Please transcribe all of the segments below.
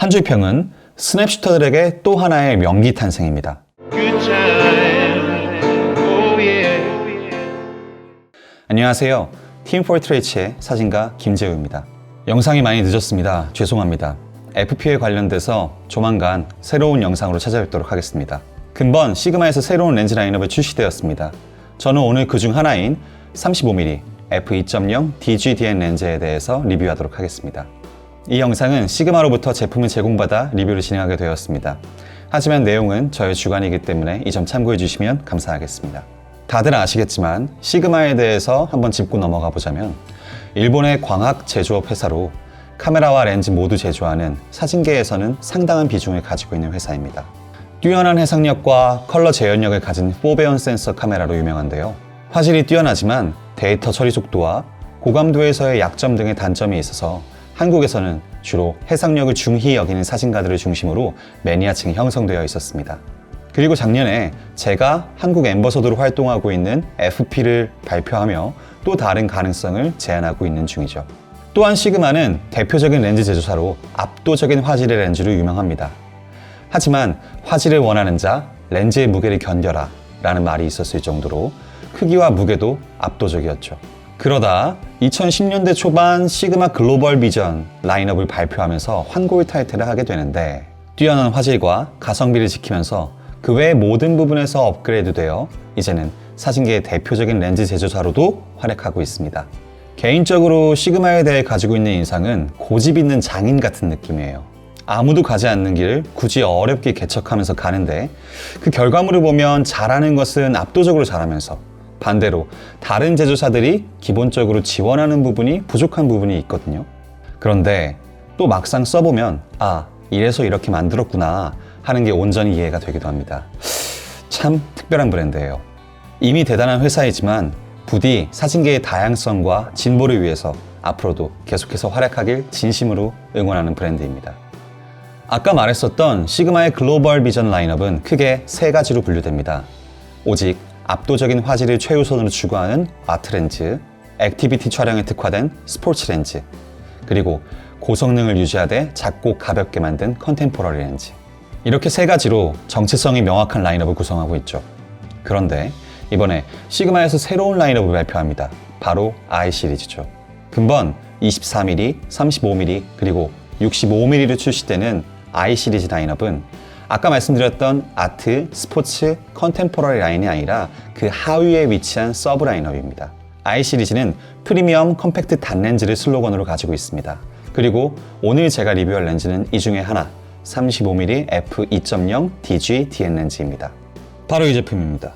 한 줄 평은 스냅슈터들에게 또 하나의 명기 탄생입니다. 안녕하세요. 팀 포트레이츠의 사진가 김재우입니다. 영상이 많이 늦었습니다. 죄송합니다. FP에 관련돼서 조만간 새로운 영상으로 찾아뵙도록 하겠습니다. 근본 시그마에서 새로운 렌즈 라인업이 출시되었습니다. 저는 오늘 그 중 하나인 35mm f2.0 DGDN 렌즈에 대해서 리뷰하도록 하겠습니다. 이 영상은 시그마로부터 제품을 제공받아 리뷰를 진행하게 되었습니다. 하지만 내용은 저의 주관이기 때문에 이 점 참고해 주시면 감사하겠습니다. 다들 아시겠지만 시그마에 대해서 한번 짚고 넘어가 보자면 일본의 광학 제조업 회사로 카메라와 렌즈 모두 제조하는 사진계에서는 상당한 비중을 가지고 있는 회사입니다. 뛰어난 해상력과 컬러 재현력을 가진 4배원 센서 카메라로 유명한데요. 화질이 뛰어나지만 데이터 처리 속도와 고감도에서의 약점 등의 단점이 있어서 한국에서는 주로 해상력을 중히 여기는 사진가들을 중심으로 매니아층이 형성되어 있었습니다. 그리고 작년에 제가 한국 앰버서더로 활동하고 있는 FP를 발표하며 또 다른 가능성을 제안하고 있는 중이죠. 또한 시그마는 대표적인 렌즈 제조사로 압도적인 화질의 렌즈로 유명합니다. 하지만 화질을 원하는 자, 렌즈의 무게를 견뎌라 라는 말이 있었을 정도로 크기와 무게도 압도적이었죠. 그러다 2010년대 초반 시그마 글로벌 비전 라인업을 발표하면서 환골 탈퇴를 하게 되는데 뛰어난 화질과 가성비를 지키면서 그 외 모든 부분에서 업그레이드되어 이제는 사진계의 대표적인 렌즈 제조사로도 활약하고 있습니다. 개인적으로 시그마에 대해 가지고 있는 인상은 고집 있는 장인 같은 느낌이에요. 아무도 가지 않는 길을 굳이 어렵게 개척하면서 가는데 그 결과물을 보면 잘하는 것은 압도적으로 잘하면서 반대로 다른 제조사들이 기본적으로 지원하는 부분이 부족한 부분이 있거든요. 그런데 또 막상 써보면 아, 이래서 이렇게 만들었구나 하는 게 온전히 이해가 되기도 합니다. 참 특별한 브랜드예요. 이미 대단한 회사이지만 부디 사진계의 다양성과 진보를 위해서 앞으로도 계속해서 활약하길 진심으로 응원하는 브랜드입니다. 아까 말했었던 시그마의 글로벌 비전 라인업은 크게 세 가지로 분류됩니다. 오직 압도적인 화질을 최우선으로 추구하는 아트 렌즈, 액티비티 촬영에 특화된 스포츠 렌즈, 그리고 고성능을 유지하되 작고 가볍게 만든 컨템포러리 렌즈. 이렇게 세 가지로 정체성이 명확한 라인업을 구성하고 있죠. 그런데 이번에 시그마에서 새로운 라인업을 발표합니다. 바로 I 시리즈죠. 근본 24mm, 35mm, 그리고 65mm로 출시되는 I 시리즈 라인업은 아까 말씀드렸던 아트, 스포츠, 컨템포러리 라인이 아니라 그 하위에 위치한 서브 라인업입니다. I 시리즈는 프리미엄 컴팩트 단렌즈를 슬로건으로 가지고 있습니다. 그리고 오늘 제가 리뷰할 렌즈는 이 중에 하나, 35mm f2.0 DGDN 렌즈입니다. 바로 이 제품입니다.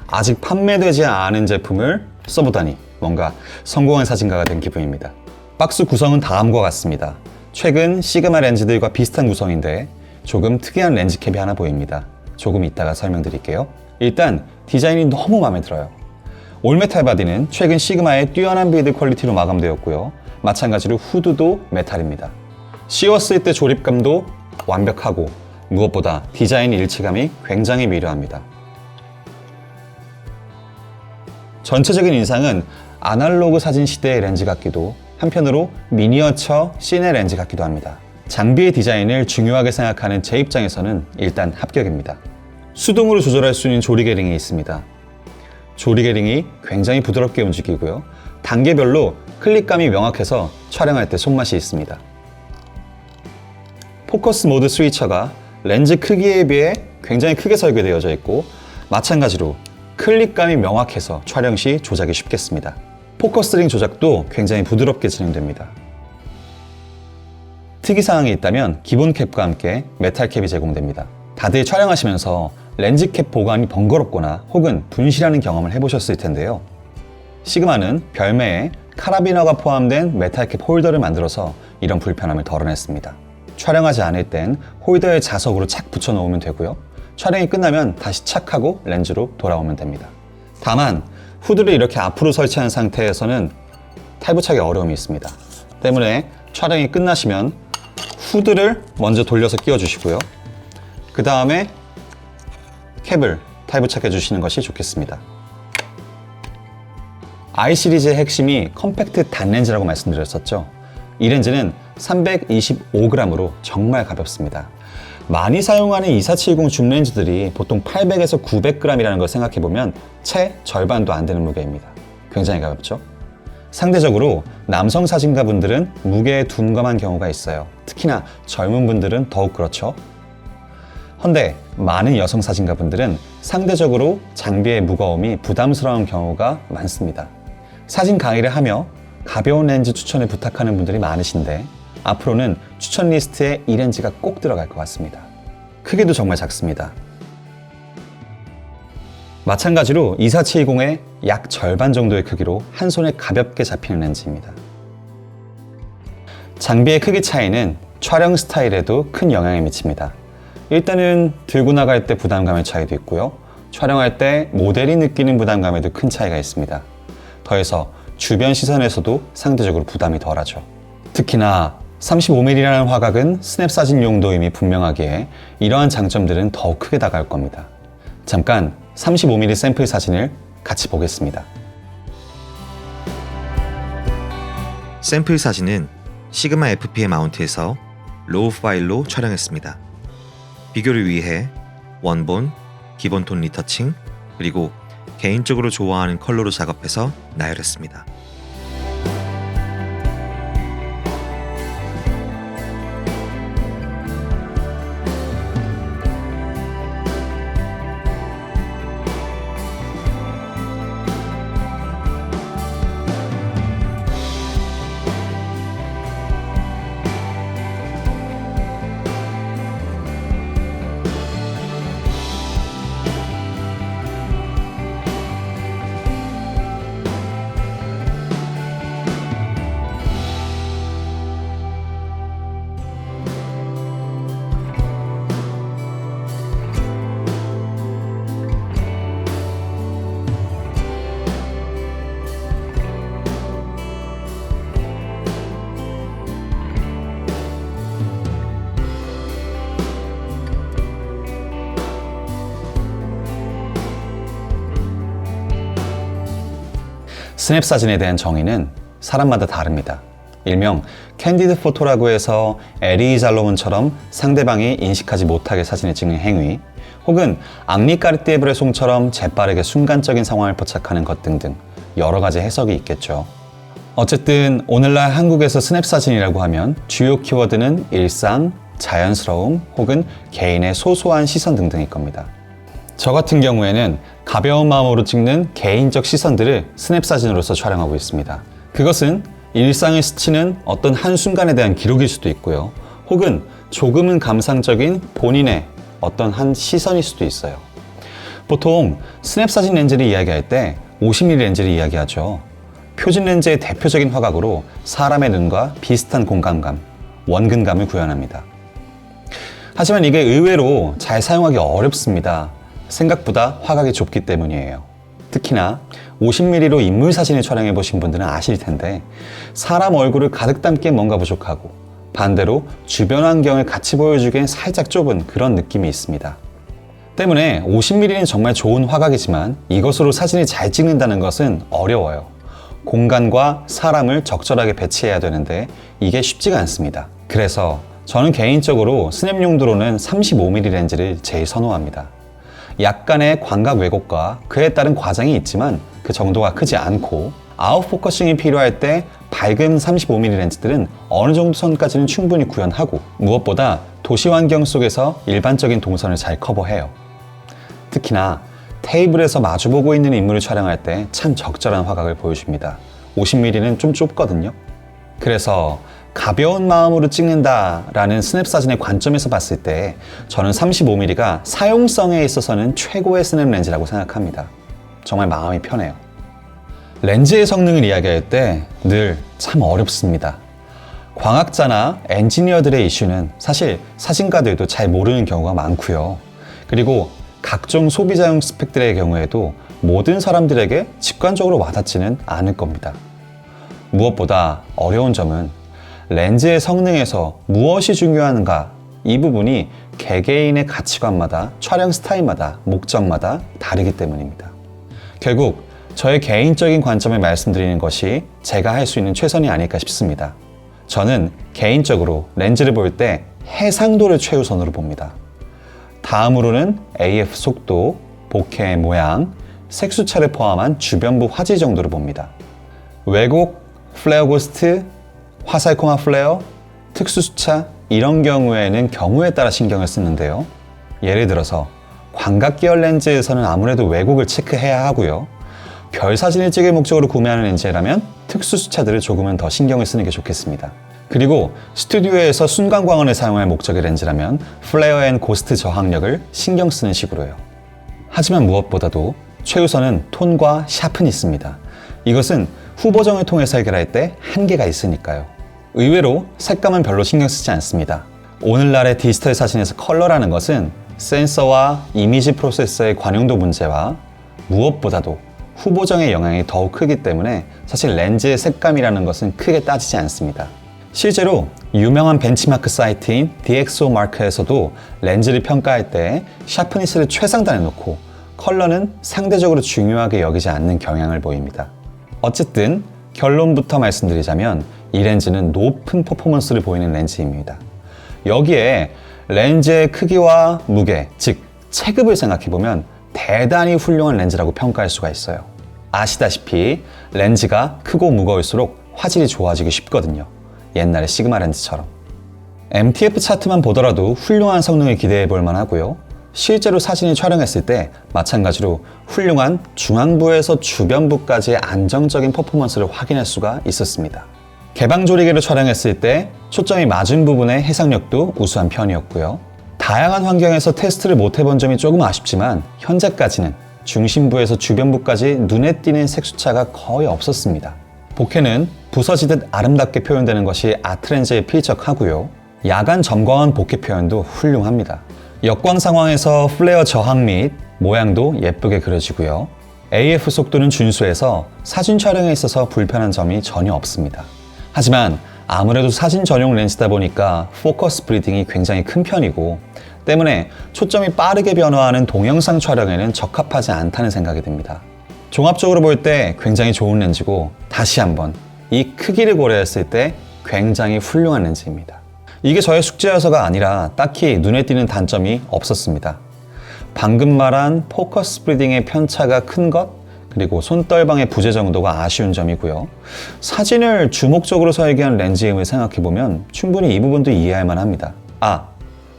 아직 판매되지 않은 제품을 써보다니 뭔가 성공한 사진가가 된 기분입니다. 박스 구성은 다음과 같습니다. 최근 시그마 렌즈들과 비슷한 구성인데 조금 특이한 렌즈캡이 하나 보입니다. 조금 이따가 설명드릴게요. 일단 디자인이 너무 마음에 들어요. 올메탈 바디는 최근 시그마의 뛰어난 빌드 퀄리티로 마감되었고요. 마찬가지로 후드도 메탈입니다. 씌웠을 때 조립감도 완벽하고 무엇보다 디자인 일체감이 굉장히 미려합니다. 전체적인 인상은 아날로그 사진 시대의 렌즈 같기도 한편으로 미니어처 시네 렌즈 같기도 합니다. 장비의 디자인을 중요하게 생각하는 제 입장에서는 일단 합격입니다. 수동으로 조절할 수 있는 조리개링이 있습니다. 조리개링이 굉장히 부드럽게 움직이고요. 단계별로 클릭감이 명확해서 촬영할 때 손맛이 있습니다. 포커스 모드 스위처가 렌즈 크기에 비해 굉장히 크게 설계되어져 있고 마찬가지로 클릭감이 명확해서 촬영 시 조작이 쉽겠습니다. 포커스링 조작도 굉장히 부드럽게 진행됩니다. 특이사항이 있다면 기본 캡과 함께 메탈 캡이 제공됩니다. 다들 촬영하시면서 렌즈 캡 보관이 번거롭거나 혹은 분실하는 경험을 해보셨을 텐데요. 시그마는 별매에 카라비너가 포함된 메탈 캡 홀더를 만들어서 이런 불편함을 덜어냈습니다. 촬영하지 않을 땐 홀더에 자석으로 착 붙여놓으면 되고요. 촬영이 끝나면 다시 착하고 렌즈로 돌아오면 됩니다. 다만 후드를 이렇게 앞으로 설치한 상태에서는 탈부착에 어려움이 있습니다. 때문에 촬영이 끝나시면 후드를 먼저 돌려서 끼워주시고요. 그 다음에 캡을 탈부착해 주시는 것이 좋겠습니다. I 시리즈의 핵심이 컴팩트 단렌즈라고 말씀드렸었죠. 이 렌즈는 325g으로 정말 가볍습니다. 많이 사용하는 2470 줌 렌즈들이 보통 800에서 900g이라는 걸 생각해보면 채 절반도 안 되는 무게입니다. 굉장히 가볍죠? 상대적으로 남성 사진가분들은 무게에 둔감한 경우가 있어요. 특히나 젊은 분들은 더욱 그렇죠. 헌데 많은 여성 사진가분들은 상대적으로 장비의 무거움이 부담스러운 경우가 많습니다. 사진 강의를 하며 가벼운 렌즈 추천을 부탁하는 분들이 많으신데 앞으로는 추천 리스트에 이 렌즈가 꼭 들어갈 것 같습니다. 크기도 정말 작습니다. 마찬가지로 2470의 약 절반 정도의 크기로 한 손에 가볍게 잡히는 렌즈입니다. 장비의 크기 차이는 촬영 스타일에도 큰 영향을 미칩니다. 일단은 들고 나갈 때 부담감의 차이도 있고요. 촬영할 때 모델이 느끼는 부담감에도 큰 차이가 있습니다. 더해서 주변 시선에서도 상대적으로 부담이 덜하죠. 특히나 35mm라는 화각은 스냅 사진 용도임이 분명하기에 이러한 장점들은 더욱 크게 다가올 겁니다. 잠깐 35mm 샘플 사진을 같이 보겠습니다. 샘플 사진은 시그마 FP의 마운트에서 로우 파일로 촬영했습니다. 비교를 위해 원본, 기본톤 리터칭, 그리고 개인적으로 좋아하는 컬러로 작업해서 나열했습니다. 스냅 사진에 대한 정의는 사람마다 다릅니다. 일명 캔디드 포토라고 해서 에리 잘로몬처럼 상대방이 인식하지 못하게 사진을 찍는 행위, 혹은 앙리 까르띠에-브레송처럼 재빠르게 순간적인 상황을 포착하는 것 등등 여러 가지 해석이 있겠죠. 어쨌든 오늘날 한국에서 스냅 사진이라고 하면 주요 키워드는 일상, 자연스러움, 혹은 개인의 소소한 시선 등등일 겁니다. 저 같은 경우에는 가벼운 마음으로 찍는 개인적 시선들을 스냅 사진으로서 촬영하고 있습니다. 그것은 일상을 스치는 어떤 한순간에 대한 기록일 수도 있고요. 혹은 조금은 감상적인 본인의 어떤 한 시선일 수도 있어요. 보통 스냅 사진 렌즈를 이야기할 때 50mm 렌즈를 이야기하죠. 표준 렌즈의 대표적인 화각으로 사람의 눈과 비슷한 공간감, 원근감을 구현합니다. 하지만 이게 의외로 잘 사용하기 어렵습니다. 생각보다 화각이 좁기 때문이에요. 특히나 50mm로 인물 사진을 촬영해 보신 분들은 아실 텐데 사람 얼굴을 가득 담기엔 뭔가 부족하고 반대로 주변 환경을 같이 보여주기엔 살짝 좁은 그런 느낌이 있습니다. 때문에 50mm는 정말 좋은 화각이지만 이것으로 사진을 잘 찍는다는 것은 어려워요. 공간과 사람을 적절하게 배치해야 되는데 이게 쉽지가 않습니다. 그래서 저는 개인적으로 스냅 용도로는 35mm 렌즈를 제일 선호합니다. 약간의 광각 왜곡과 그에 따른 과장이 있지만 그 정도가 크지 않고 아웃포커싱이 필요할 때 밝은 35mm 렌즈들은 어느 정도 선까지는 충분히 구현하고 무엇보다 도시 환경 속에서 일반적인 동선을 잘 커버해요. 특히나 테이블에서 마주보고 있는 인물을 촬영할 때 참 적절한 화각을 보여줍니다. 50mm는 좀 좁거든요. 그래서 가벼운 마음으로 찍는다라는 스냅 사진의 관점에서 봤을 때 저는 35mm가 사용성에 있어서는 최고의 스냅 렌즈라고 생각합니다. 정말 마음이 편해요. 렌즈의 성능을 이야기할 때 늘 참 어렵습니다. 광학자나 엔지니어들의 이슈는 사실 사진가들도 잘 모르는 경우가 많고요. 그리고 각종 소비자용 스펙들의 경우에도 모든 사람들에게 직관적으로 와닿지는 않을 겁니다. 무엇보다 어려운 점은 렌즈의 성능에서 무엇이 중요한가, 이 부분이 개개인의 가치관마다, 촬영 스타일마다, 목적마다 다르기 때문입니다. 결국 저의 개인적인 관점을 말씀드리는 것이 제가 할 수 있는 최선이 아닐까 싶습니다. 저는 개인적으로 렌즈를 볼 때 해상도를 최우선으로 봅니다. 다음으로는 AF 속도, 보케의 모양, 색수차를 포함한 주변부 화질 정도를 봅니다. 왜곡, 플레어 고스트, 화살코마 플레어, 특수수차 이런 경우에는 경우에 따라 신경을 쓰는데요. 예를 들어서 광각 계열 렌즈에서는 아무래도 왜곡을 체크해야 하고요. 별 사진을 찍을 목적으로 구매하는 렌즈라면 특수수차들을 조금은 더 신경을 쓰는 게 좋겠습니다. 그리고 스튜디오에서 순간 광원을 사용할 목적의 렌즈라면 플레어 앤 고스트 저항력을 신경 쓰는 식으로요. 하지만 무엇보다도 최우선은 톤과 샤프니스입니다. 이것은 후보정을 통해서 해결할 때 한계가 있으니까요. 의외로 색감은 별로 신경 쓰지 않습니다. 오늘날의 디지털 사진에서 컬러라는 것은 센서와 이미지 프로세서의 관용도 문제와 무엇보다도 후보정의 영향이 더욱 크기 때문에 사실 렌즈의 색감이라는 것은 크게 따지지 않습니다. 실제로 유명한 벤치마크 사이트인 DxOMark에서도 렌즈를 평가할 때 샤프니스를 최상단에 놓고 컬러는 상대적으로 중요하게 여기지 않는 경향을 보입니다. 어쨌든 결론부터 말씀드리자면 이 렌즈는 높은 퍼포먼스를 보이는 렌즈입니다. 여기에 렌즈의 크기와 무게, 즉 체급을 생각해보면 대단히 훌륭한 렌즈라고 평가할 수가 있어요. 아시다시피 렌즈가 크고 무거울수록 화질이 좋아지기 쉽거든요. 옛날의 시그마 렌즈처럼. MTF 차트만 보더라도 훌륭한 성능을 기대해 볼 만하고요. 실제로 사진을 촬영했을 때 마찬가지로 훌륭한 중앙부에서 주변부까지의 안정적인 퍼포먼스를 확인할 수가 있었습니다. 개방 조리개로 촬영했을 때 초점이 맞은 부분의 해상력도 우수한 편이었고요. 다양한 환경에서 테스트를 못 해본 점이 조금 아쉽지만 현재까지는 중심부에서 주변부까지 눈에 띄는 색수차가 거의 없었습니다. 보케는 부서지듯 아름답게 표현되는 것이 아트렌즈에 필적하고요. 야간 점광한 보케 표현도 훌륭합니다. 역광 상황에서 플레어 저항 및 모양도 예쁘게 그려지고요. AF 속도는 준수해서 사진 촬영에 있어서 불편한 점이 전혀 없습니다. 하지만 아무래도 사진 전용 렌즈다 보니까 포커스 브리딩이 굉장히 큰 편이고 때문에 초점이 빠르게 변화하는 동영상 촬영에는 적합하지 않다는 생각이 듭니다. 종합적으로 볼 때 굉장히 좋은 렌즈고 다시 한번 이 크기를 고려했을 때 굉장히 훌륭한 렌즈입니다. 이게 저의 숙제여서가 아니라 딱히 눈에 띄는 단점이 없었습니다. 방금 말한 포커스 브리딩의 편차가 큰 것, 그리고 손떨방의 부재 정도가 아쉬운 점이고요. 사진을 주목적으로 설계한 렌즈임을 생각해보면 충분히 이 부분도 이해할 만합니다.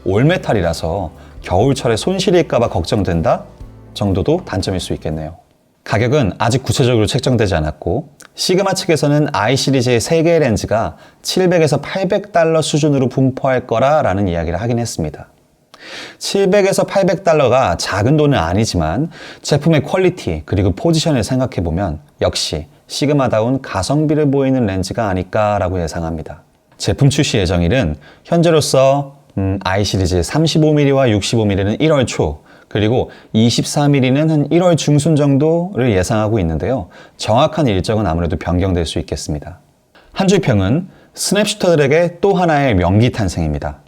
올메탈이라서 겨울철에 손실일까봐 걱정된다 정도도 단점일 수 있겠네요. 가격은 아직 구체적으로 책정되지 않았고 시그마 측에서는 I 시리즈의 3개의 렌즈가 700에서 800달러 수준으로 분포할 거라는 이야기를 하긴 했습니다. 700에서 800달러가 작은 돈은 아니지만 제품의 퀄리티 그리고 포지션을 생각해보면 역시 시그마다운 가성비를 보이는 렌즈가 아닐까라고 예상합니다. 제품 출시 예정일은 현재로서 I 시리즈 35mm와 65mm는 1월 초 그리고 24mm는 한 1월 중순 정도를 예상하고 있는데요. 정확한 일정은 아무래도 변경될 수 있겠습니다. 한 줄 평은 스냅슈터들에게 또 하나의 명기 탄생입니다.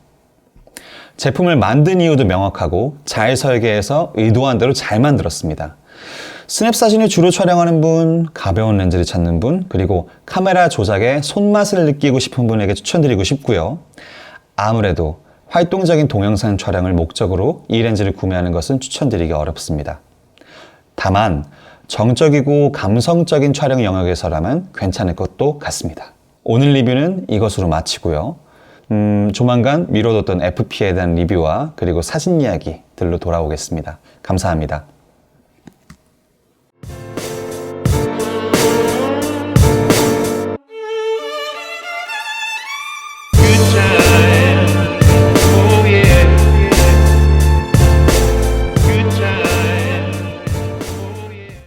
제품을 만든 이유도 명확하고 잘 설계해서 의도한 대로 잘 만들었습니다. 스냅 사진을 주로 촬영하는 분, 가벼운 렌즈를 찾는 분, 그리고 카메라 조작에 손맛을 느끼고 싶은 분에게 추천드리고 싶고요. 아무래도 활동적인 동영상 촬영을 목적으로 이 렌즈를 구매하는 것은 추천드리기 어렵습니다. 다만 정적이고 감성적인 촬영 영역에서라면 괜찮을 것도 같습니다. 오늘 리뷰는 이것으로 마치고요. 조만간 미뤄뒀던 FP에 대한 리뷰와 그리고 사진 이야기들로 돌아오겠습니다. 감사합니다.